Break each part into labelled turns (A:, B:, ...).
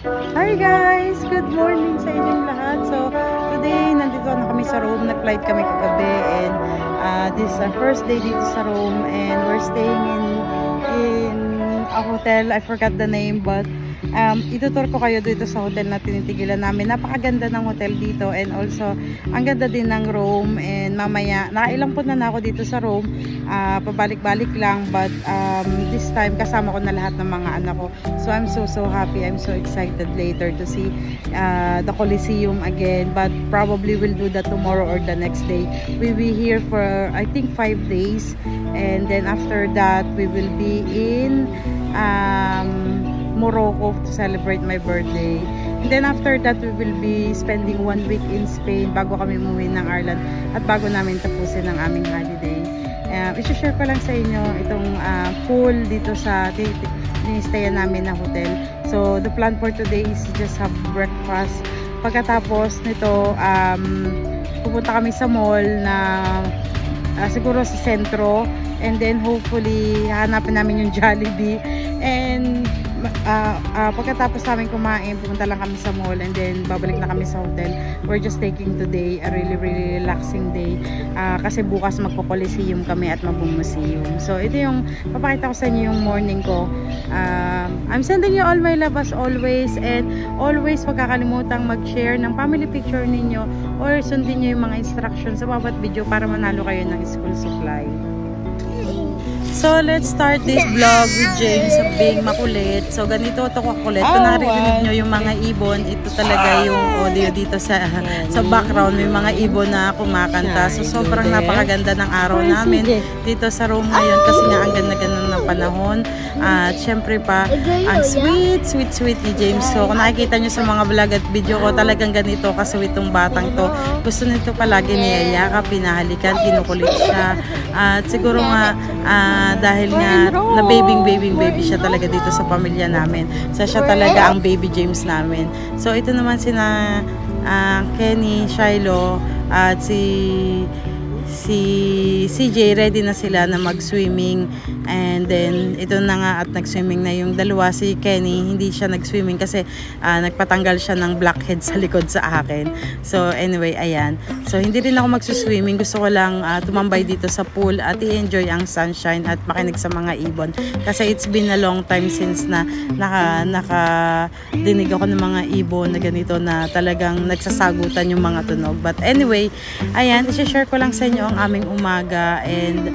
A: Hi guys! Good morning sa inyong lahat. So, today, nandito na kami sa Rome. Nag-flight kami kagabi and this is our first day dito sa Rome and we're staying in a hotel. I forgot the name but itutur ko kayo dito sa hotel na tinitigilan namin. Napakaganda ng hotel dito and also ang ganda din ng Rome and mamaya, nakailang po na ako dito sa Rome. Pabalik-balik lang but this time kasama ko na lahat ng mga anak ko. So I'm so happy. I'm so excited later to see the Colosseum again, but probably we'll do that tomorrow or the next day. We'll be here for I think 5 days and then after that we will be in Morocco to celebrate my birthday. And then after that, we will be spending 1 week in Spain bago kami umuwi ng Ireland at bago namin tapusin ang aming holiday. I-share ko lang sa inyo itong pool dito sa stay namin na hotel. So, the plan for today is just have breakfast. Pagkatapos nito, pupunta kami sa mall na siguro sa sentro and then hopefully hanapin namin yung Jollibee and pagkatapos namin kumain, pumunta lang kami sa mall and then babalik na kami sa hotel. We're just taking today a really relaxing day kasi bukas magpo-Colosseum kami at magmuseum. So ito yung papakita ko sa inyo yung morning ko. I'm sending you all my love as always and always wag kakalimutang mag-share ng family picture ninyo or sundin nyo yung mga instructions sa bawat video para manalo kayo ng school supply. So, let's start this vlog with James being makulit. So, ganito ito kakulit. Kung naririnig nyo yung mga ibon, ito talaga yung audio dito sa background. May mga ibon na kumakanta. So, sobrang napakaganda ng araw namin dito sa Rome ngayon kasi nga ang ganda-ganda ng panahon. At syempre pa, ang sweet ni James. So, kung nakikita nyo sa mga vlog at video ko, talagang ganito kasweet itong batang to. Gusto nito palagi niyayakap, pinahalikan, kinukulit siya. At siguro nga, dahil nga na baby siya talaga dito sa pamilya namin. So siya talaga ang baby James namin. So ito naman sina Kenny, Shiloh at si CJ ready na sila na mag-swimming and then ito na nga at nag-swimming na yung dalawa. Si Kenny hindi siya nag-swimming kasi nagpatanggal siya ng blackhead sa likod sa akin. So anyway, ayan. So hindi rin ako magsuswimming. Gusto ko lang tumambay dito sa pool at i-enjoy ang sunshine at makinig sa mga ibon kasi it's been a long time since na nakadinig ako ng mga ibon na ganito na talagang nagsasagutan yung mga tunog. But anyway, ayan, i-share ko lang sa inyo ang aming umaga and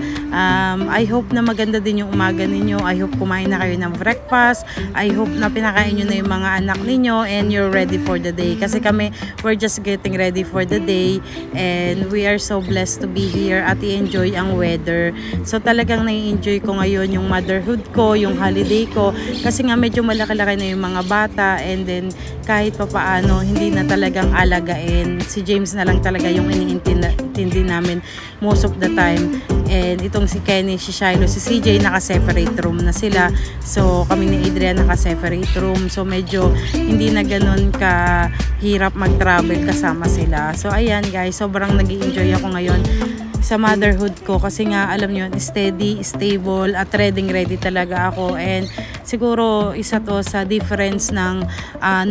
A: I hope na maganda din yung umaga ninyo. I hope kumain na kayo ng breakfast. I hope na pinakain nyo na yung mga anak ninyo and you're ready for the day. Kasi kami, we're just getting ready for the day and we are so blessed to be here at i-enjoy ang weather. So talagang nai-enjoy ko ngayon yung motherhood ko, yung holiday ko kasi nga medyo malaki-laki na yung mga bata and then kahit papaano hindi na talagang alagain. Si James na lang talaga yung iniintindi namin most of the time. And itong si Kenny, si Shiloh, si CJ naka-separate room na sila. So kami ni Adrian naka-separate room. So medyo hindi na ganun kahirap mag-travel kasama sila. So ayan guys, sobrang nag-i-enjoy ako ngayon sa motherhood ko kasi nga alam nyo, steady, stable at ready talaga ako. And siguro isa to sa difference ng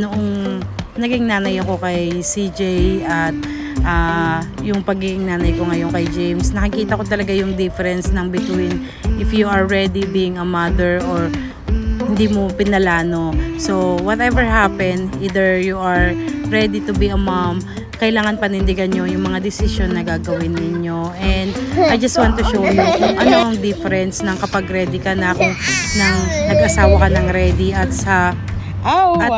A: noong naging nanay ako kay CJ at yung pagiging nanay ko ngayon kay James. Nakikita ko talaga yung difference ng between if you are ready being a mother or hindi mo pinalano. So whatever happen, either you are ready to be a mom, kailangan panindigan nyo yung mga decision na gagawin ninyo. And I just want to show you kung ano ang difference ng kapag ready ka na, kung nag-asawa ka ng ready at sa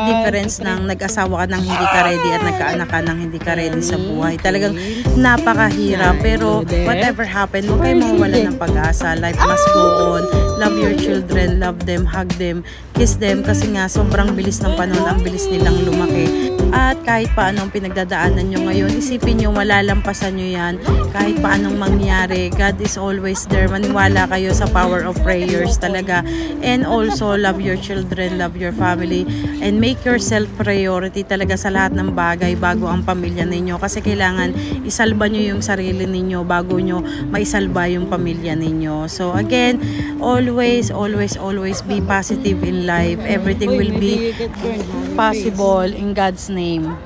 A: difference ng nag-asawa ka ng hindi ka ready at nagkaanak ka ng hindi ka ready sa buhay. Talagang napakahirap pero whatever happen, huwag kayo mawawala ng pag-asa. Life must go on. Love your children, love them, hug them, kiss them kasi nga sobrang bilis ng panahon, ang bilis nilang lumaki. At kahit paano ang pinagdadaanan nyo ngayon, isipin nyo, malalampasan nyo yan. Kahit paanong mangyari, God is always there. Maniwala kayo sa power of prayers talaga. And also, love your children, love your family, and make yourself priority talaga sa lahat ng bagay bago ang pamilya ninyo. Kasi kailangan isalba nyo yung sarili ninyo bago nyo maisalba yung pamilya ninyo. So again, always be positive in life. Everything will be possible in God's name.